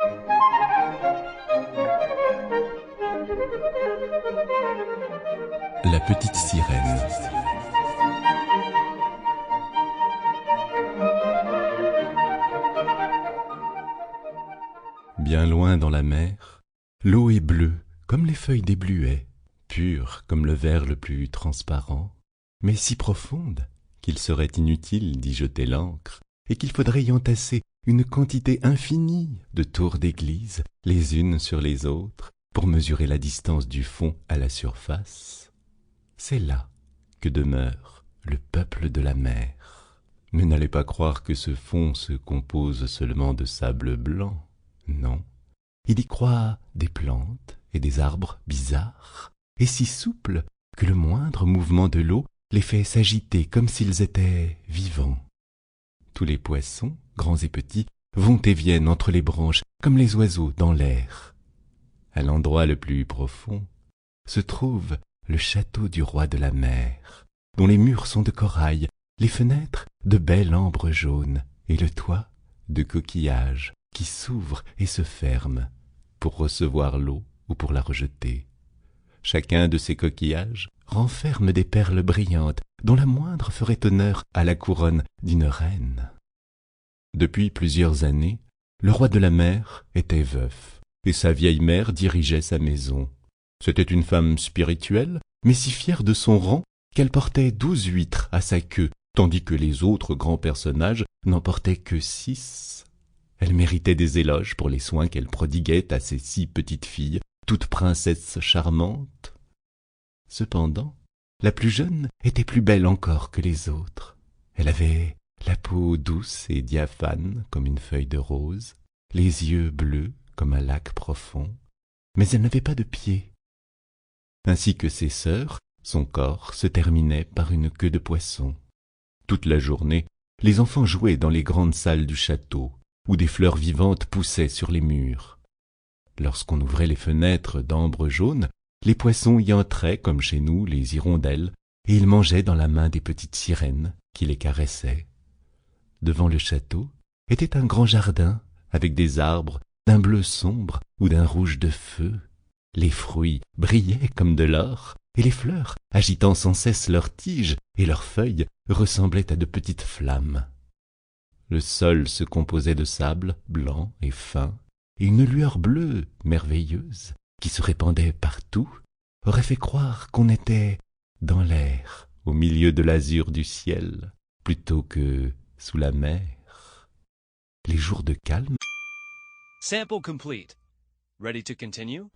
La petite sirène. Bien loin dans la mer, l'eau est bleue comme les feuilles des bluets, pure comme le verre le plus transparent, mais si profonde qu'il serait inutile d'y jeter l'ancre et qu'il faudrait y entasser une quantité infinie de tours d'église les unes sur les autres pour mesurer la distance du fond à la surface. C'est là que demeure le peuple de la mer. Mais n'allez pas croire que ce fond se compose seulement de sable blanc. Non, il y croît des plantes et des arbres bizarres, et si souples que le moindre mouvement de l'eau les fait s'agiter comme s'ils étaient vivants. Tous les poissons, grands et petits, vont et viennent entre les branches comme les oiseaux dans l'air. À l'endroit le plus profond se trouve le château du roi de la mer, dont les murs sont de corail, les fenêtres de bel ambre jaune et le toit de coquillages qui s'ouvrent et se ferment pour recevoir l'eau ou pour la rejeter. Chacun de ces coquillages renferme des perles brillantes dont la moindre ferait honneur à la couronne d'une reine. Depuis plusieurs années, le roi de la mer était veuf et sa vieille mère dirigeait sa maison. C'était une femme spirituelle, mais si fière de son rang qu'elle portait 12 huîtres à sa queue, tandis que les autres grands personnages n'en portaient que 6. Elle méritait des éloges pour les soins qu'elle prodiguait à ces 6 petites filles, toutes princesses charmantes. Cependant, la plus jeune était plus belle encore que les autres. Elle avait la peau douce et diaphane comme une feuille de rose, les yeux bleus comme un lac profond, mais elle n'avait pas de pieds. Ainsi que ses sœurs, son corps se terminait par une queue de poisson. Toute la journée, les enfants jouaient dans les grandes salles du château, où des fleurs vivantes poussaient sur les murs. Lorsqu'on ouvrait les fenêtres d'ambre jaune, les poissons y entraient comme chez nous les hirondelles, et ils mangeaient dans la main des petites sirènes qui les caressaient. Devant le château était un grand jardin avec des arbres d'un bleu sombre ou d'un rouge de feu. Les fruits brillaient comme de l'or, et les fleurs, agitant sans cesse leurs tiges et leurs feuilles, ressemblaient à de petites flammes. Le sol se composait de sable blanc et fin, et une lueur bleue merveilleuse, qui se répandait partout, aurait fait croire qu'on était dans l'air, au milieu de l'azur du ciel, plutôt que sous la mer. Les jours de calme. Sample complete. Ready to continue?